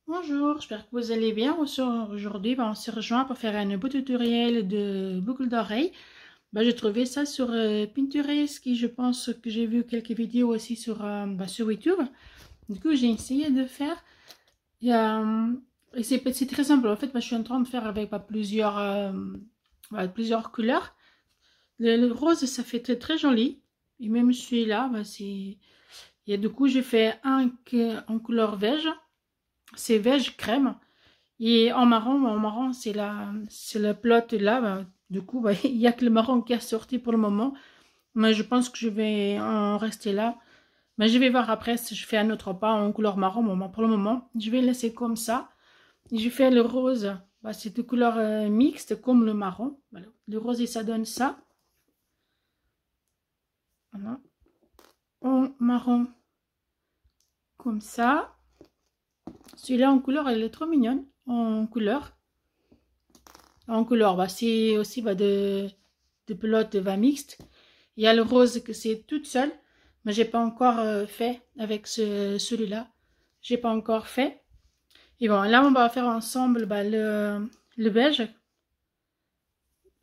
Bonjour, j'espère que vous allez bien. Aujourd'hui, on se rejoint pour faire un beau tutoriel de boucles d'oreilles. J'ai trouvé ça sur Pinterest, qui je pense que j'ai vu quelques vidéos aussi sur YouTube. Du coup, j'ai essayé de faire. Et c'est très simple. En fait, je suis en train de faire avec plusieurs couleurs. Le rose, ça fait très, très joli. Et même celui-là, Et du coup, j'ai fait en couleur beige. C'est beige crème. Et en marron, c'est la pelote là. Du coup, il n'y a que le marron qui est sorti pour le moment. Mais je pense que je vais en rester là. Mais je vais voir après si je fais un autre pas en couleur marron. Bon, pour le moment, je vais laisser comme ça. Et je fais le rose. C'est de couleur mixte comme le marron. Voilà. Le rose, et ça donne ça. Voilà. En marron, comme ça. Celui-là en couleur, elle est trop mignonne. En couleur, c'est aussi de pelote mixte. Il y a le rose que c'est toute seule, mais j'ai pas encore fait avec celui-là. J'ai pas encore fait. Et bon, là on va faire ensemble le beige.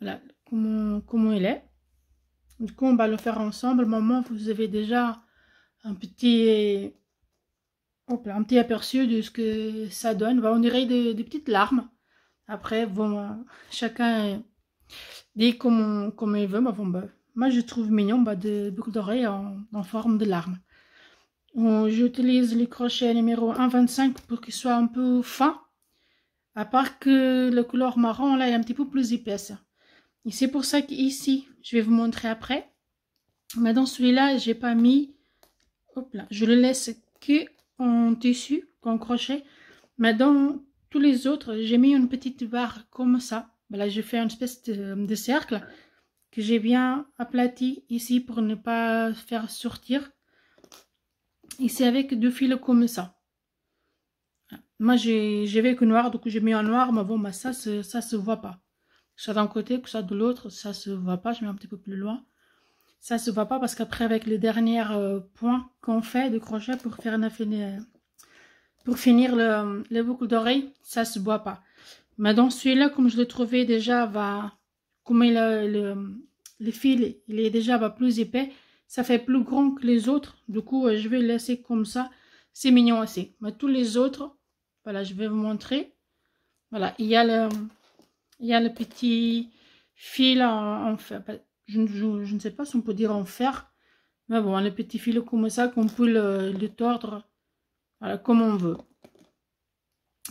Voilà comment il est. Du coup, on va le faire ensemble. Maman, vous avez déjà un petit, un petit aperçu de ce que ça donne. On dirait des petites larmes. Après, chacun dit comme il veut. Moi, je trouve mignon de boucles d'oreilles en forme de larmes. J'utilise les crochets numéro 1,25 pour qu'ils soient un peu fins. À part que le couleur marron, là, est un petit peu plus épaisse. Et c'est pour ça qu'ici, je vais vous montrer après. Mais dans celui-là, j'ai pas mis... Hop là, je le laisse que en tissu, en crochet. Mais dans tous les autres, j'ai mis une petite barre comme ça. Là, je fais une espèce de cercle que j'ai bien aplati ici pour ne pas faire sortir. Et c'est avec deux fils comme ça. Moi, j'ai avec noir, donc j'ai mis en noir, mais bon, ça se voit pas. Que ça d'un côté, que ça de l'autre, ça se voit pas. Je mets un petit peu plus loin. Ça se voit pas parce qu'après, avec le dernier point qu'on fait de crochet pour finir le boucle d'oreille, ça se voit pas. Mais dans celui-là, comme je l'ai trouvé déjà, comme le fil, il est déjà plus épais, ça fait plus grand que les autres. Du coup, je vais le laisser comme ça. C'est mignon aussi. Mais tous les autres, voilà, je vais vous montrer. Voilà, il y a le petit fil en fer. Je ne sais pas si on peut dire en fer. Mais bon, le petit fil comme ça qu'on peut le tordre, voilà, comme on veut.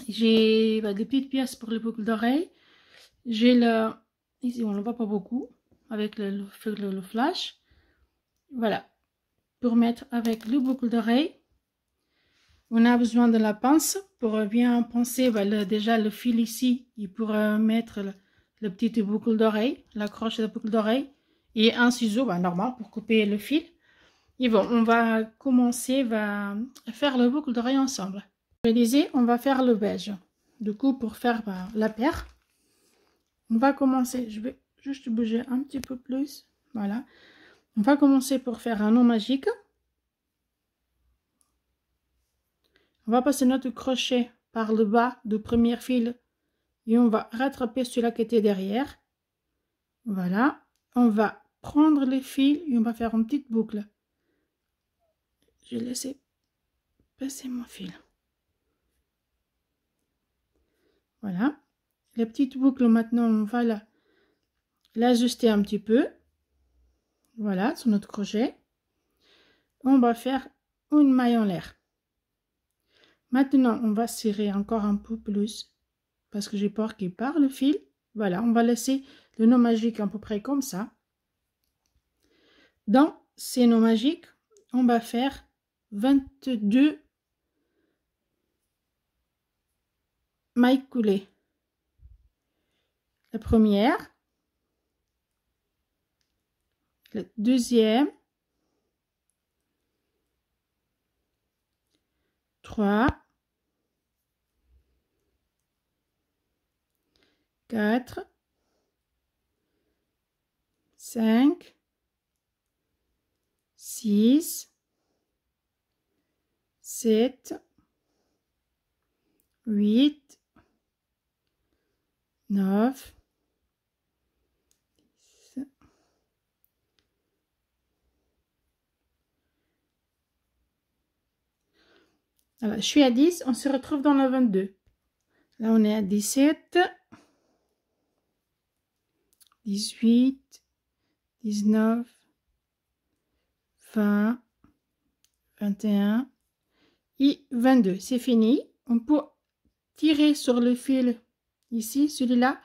J'ai des petites pièces pour les boucles d'oreilles. J'ai ici on ne le voit pas beaucoup avec le flash. Voilà, pour mettre avec le boucle d'oreille, on a besoin de la pince pour bien pincer déjà le fil ici et pour mettre le petite boucle d'oreille, l'accroche de la boucle d'oreille, et un ciseau normal pour couper le fil. Et bon, on va commencer à faire le boucle d'oreille ensemble. Je disais, on va faire le beige. Du coup, pour faire la paire, on va commencer. Je vais juste bouger un petit peu plus. Voilà. On va commencer pour faire un nœud magique. On va passer notre crochet par le bas du premier fil et on va rattraper celui-là qui était derrière. Voilà. On va prendre les fils et on va faire une petite boucle. Je vais laisser passer mon fil. Voilà. La petite boucle, maintenant, on va l'ajuster un petit peu. Voilà, sur notre crochet. On va faire une maille en l'air. Maintenant, on va serrer encore un peu plus parce que j'ai peur qu'il part le fil. Voilà, on va laisser le nœud magique à peu près comme ça. Dans ces nœuds magiques, on va faire 22 mailles coulées. La première, la deuxième, 3, 4, 5, 6, 7, 8, 9, 10. Voilà, je suis à 10, on se retrouve dans le 22. Là, on est à 17, 18, 19, 20, 21 et 22. C'est fini. On peut tirer sur le fil ici, celui-là.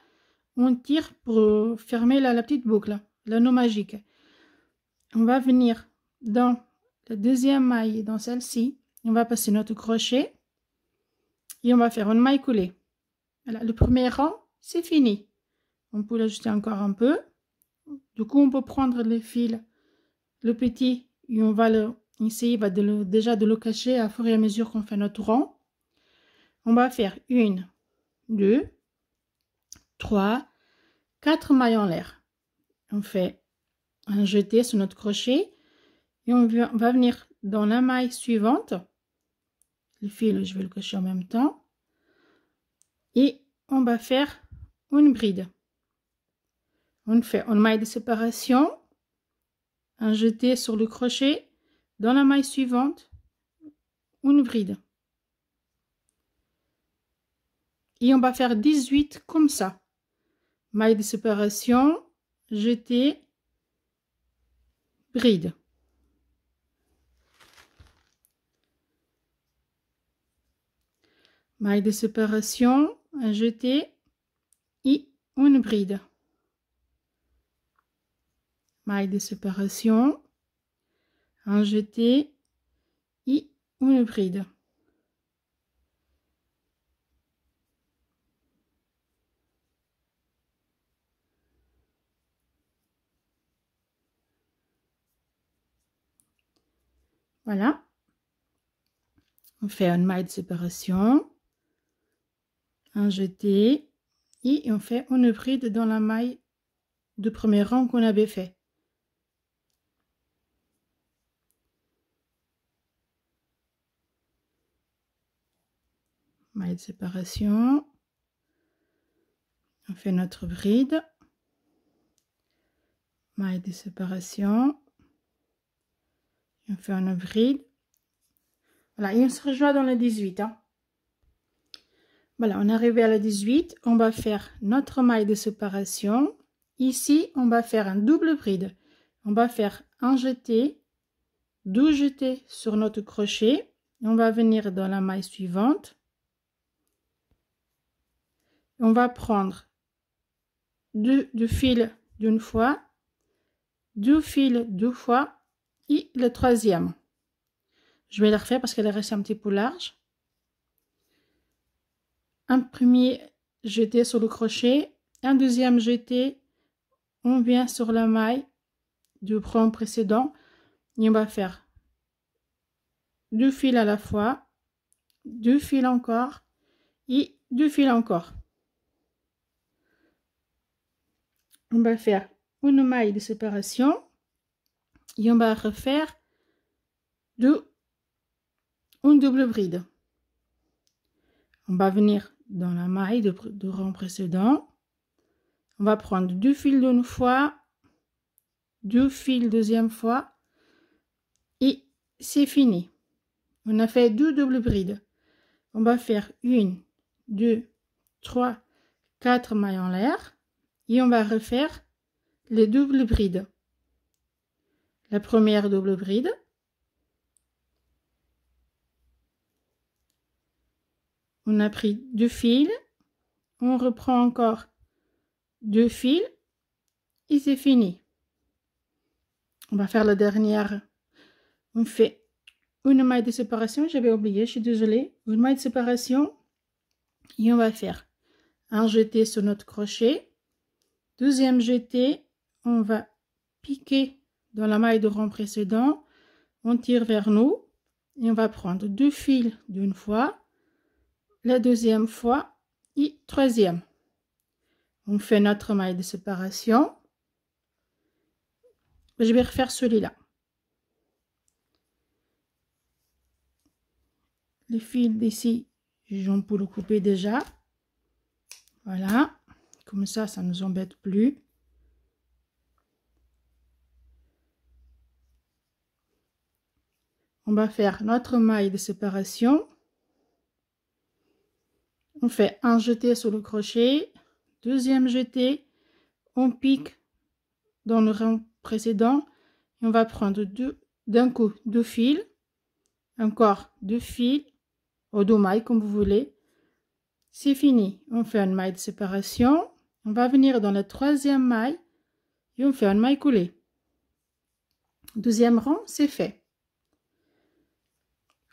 On tire pour fermer la petite boucle, l'anneau magique. On va venir dans la deuxième maille, dans celle-ci. On va passer notre crochet et on va faire une maille coulée. Voilà, le premier rang, c'est fini. On peut l'ajuster encore un peu. Du coup, on peut prendre le fil, le petit, et on va essayer déjà de le cacher à fur et à mesure qu'on fait notre rang. On va faire 1, 2, 3, 4 mailles en l'air. On fait un jeté sur notre crochet et on va venir dans la maille suivante. Le fil, je vais le cacher en même temps. Et on va faire une bride. On fait une maille de séparation, un jeté sur le crochet, dans la maille suivante, une bride. Et on va faire 18 comme ça. Maille de séparation, jeté, bride. Maille de séparation, un jeté et une bride. Maille de séparation, un jeté et une bride. Voilà. On fait une maille de séparation, un jeté et on fait une bride dans la maille de premier rang qu'on avait fait. Maille de séparation, on fait notre bride, maille de séparation, on fait une bride. Voilà, et on se rejoint dans le 18. Hein. Voilà, on est arrivé à la 18. On va faire notre maille de séparation. Ici, on va faire un double bride. On va faire un jeté, 2 jetés sur notre crochet. On va venir dans la maille suivante. On va prendre 2 fils d'une fois, 2 fils 2 fois et le troisième. Je vais le refaire parce qu'elle reste un petit peu large. Un premier jeté sur le crochet, un deuxième jeté, on vient sur la maille du rang précédent et on va faire 2 fils à la fois, 2 fils encore et 2 fils encore. On va faire une maille de séparation et on va refaire une double bride. On va venir dans la maille de rang précédent. On va prendre 2 fils d'une fois, 2 fils deuxième fois et c'est fini. On a fait 2 doubles brides. On va faire 1, 2, 3, 4 mailles en l'air et on va refaire les doubles brides. La première double bride. On a pris 2 fils. On reprend encore 2 fils et c'est fini. On va faire la dernière. On fait une maille de séparation. J'avais oublié, je suis désolée. Une maille de séparation. Et on va faire un jeté sur notre crochet. Deuxième jeté. On va piquer dans la maille de rang précédent. On tire vers nous. Et on va prendre 2 fils d'une fois. La deuxième fois et troisième. On fait notre maille de séparation. Je vais refaire celui-là. Le fil d'ici, On peut le couper déjà. Voilà. Comme ça ne nous embête plus. On va faire notre maille de séparation. On fait un jeté sur le crochet, deuxième jeté, on pique dans le rang précédent et on va prendre d'un coup 2 fils, encore 2 fils ou 2 mailles comme vous voulez. C'est fini, on fait une maille de séparation, on va venir dans la troisième maille et on fait une maille coulée. Deuxième rang, c'est fait.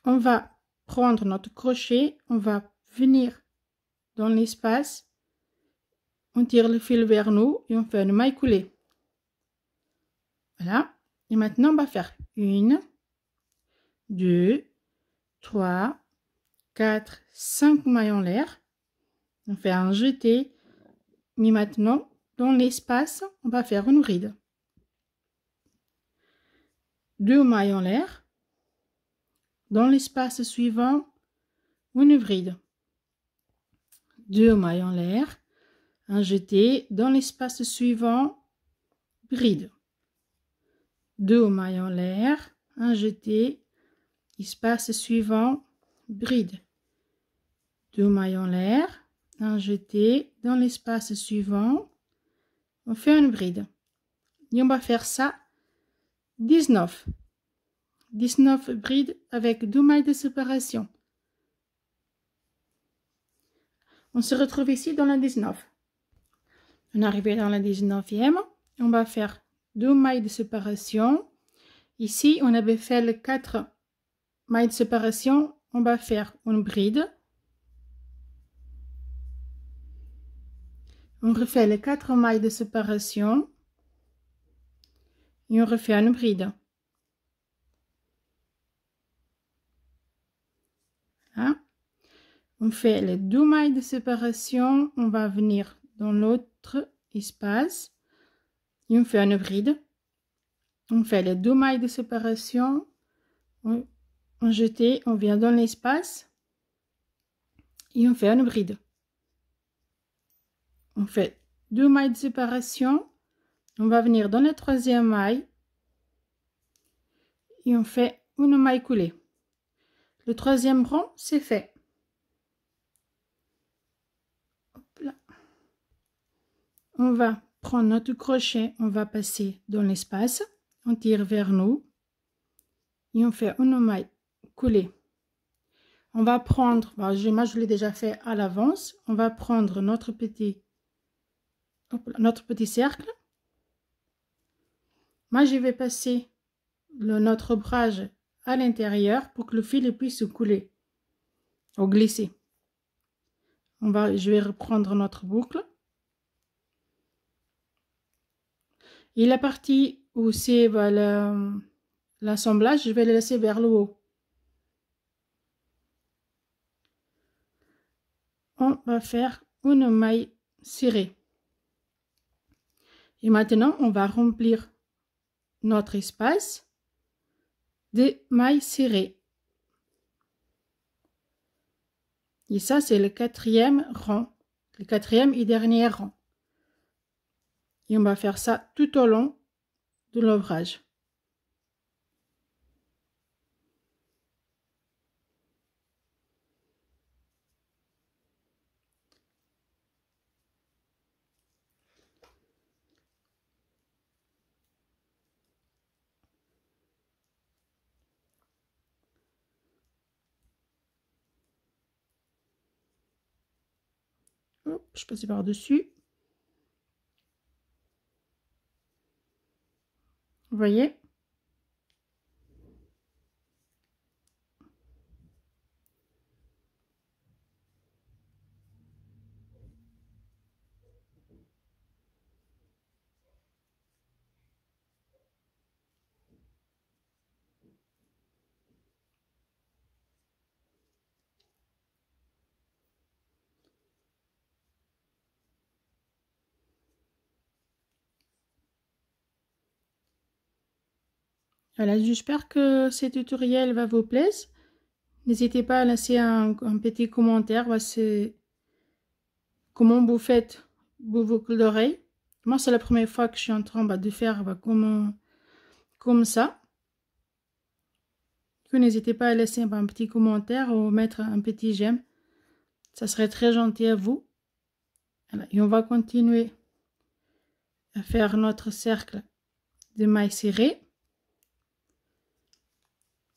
On va prendre notre crochet, on va venir dans l'espace, on tire le fil vers nous et on fait une maille coulée. Voilà. Et maintenant, on va faire 1, 2, 3, 4, 5 mailles en l'air. On fait un jeté. Mais maintenant, dans l'espace, on va faire une bride. 2 mailles en l'air. Dans l'espace suivant, une bride. 2 mailles en l'air. Un jeté. Dans l'espace suivant, bride. 2 mailles en l'air, un jeté, espace suivant, bride. 2 mailles en l'air, un jeté, dans l'espace suivant, on fait une bride. Et on va faire ça 19 brides avec 2 mailles de séparation. On se retrouve ici dans la 19. On est arrivé dans la 19e, on va faire 2 mailles de séparation. Ici, on avait fait les 4 mailles de séparation. On va faire une bride. On refait les 4 mailles de séparation. Et on refait une bride. Hein? On fait les 2 mailles de séparation. On va venir dans l'autre espace. Et on fait une bride. On fait les 2 mailles de séparation, on jeté, on vient dans l'espace et on fait une bride. On fait 2 mailles de séparation, on va venir dans la troisième maille et on fait une maille coulée. Le troisième rang, c'est fait. Hop là. On va prendre notre crochet, on va passer dans l'espace. On tire vers nous et on fait une maille coulée. On va prendre, moi je l'ai déjà fait à l'avance, on va prendre notre petit cercle. Moi je vais passer notre ouvrage à l'intérieur pour que le fil puisse couler ou glisser. Je vais reprendre notre boucle. Et la partie où c'est l'assemblage, je vais le laisser vers le haut. On va faire une maille serrée. Et maintenant, on va remplir notre espace de mailles serrées. Et ça, c'est le 4e rang, le 4e et dernier rang. Et on va faire ça tout au long de l'ouvrage. Hop, je passe par-dessus. Vous voyez? Voilà, j'espère que ce tutoriel va vous plaire. N'hésitez pas à laisser un petit commentaire. C'est comment vous faites vos boucles d'oreilles. Moi, c'est la première fois que je suis en train de faire comme ça. N'hésitez pas à laisser un petit commentaire ou mettre un petit j'aime. Ça serait très gentil à vous. Voilà. Et on va continuer à faire notre cercle de mailles serrées.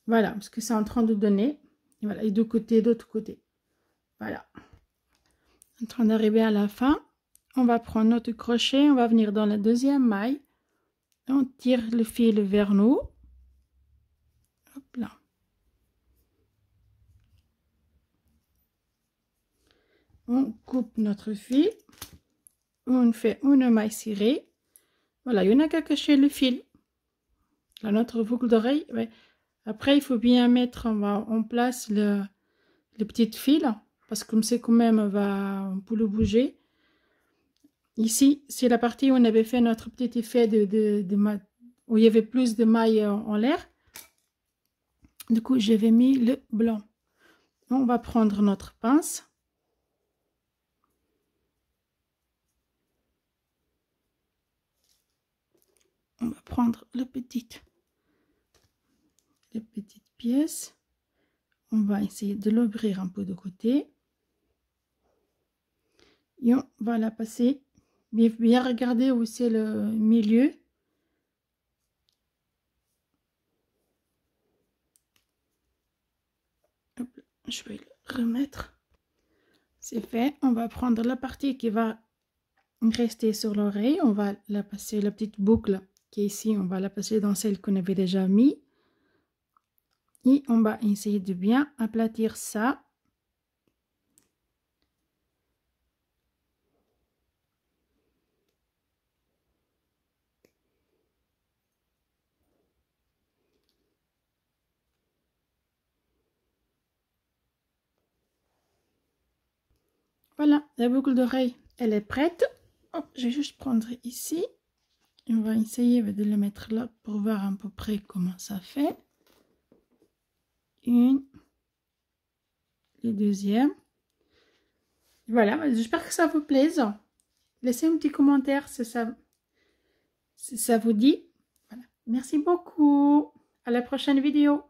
Voilà, parce que c'est en train de donner. Et voilà, et de côté, d'autre côté. Voilà. En train d'arriver à la fin. On va prendre notre crochet, on va venir dans la deuxième maille. On tire le fil vers nous. Hop là. On coupe notre fil. On fait une maille serrée. Voilà, il y en a qu'à cacher le fil. Là, notre boucle d'oreille. Ouais. Après, il faut bien mettre en place le petit fil. Parce que comme c'est quand même, on peut le bouger. Ici, c'est la partie où on avait fait notre petit effet où il y avait plus de mailles en l'air. Du coup, j'avais mis le blanc. On va prendre notre pince. On va prendre les petites pièces. On va essayer de l'ouvrir un peu de côté. Et on va la passer. Bien regarder où c'est le milieu. Hop, je vais le remettre. C'est fait. On va prendre la partie qui va rester sur l'oreille. On va la passer, la petite boucle qui est ici. On va la passer dans celle qu'on avait déjà mis. Et on va essayer de bien aplatir ça. Voilà, la boucle d'oreille, elle est prête. Hop, je vais juste prendre ici. On va essayer de le mettre là pour voir à peu près comment ça fait. Une. Le deuxième. Voilà, j'espère que ça vous plaise. Laissez un petit commentaire si ça vous dit. Voilà. Merci beaucoup. À la prochaine vidéo.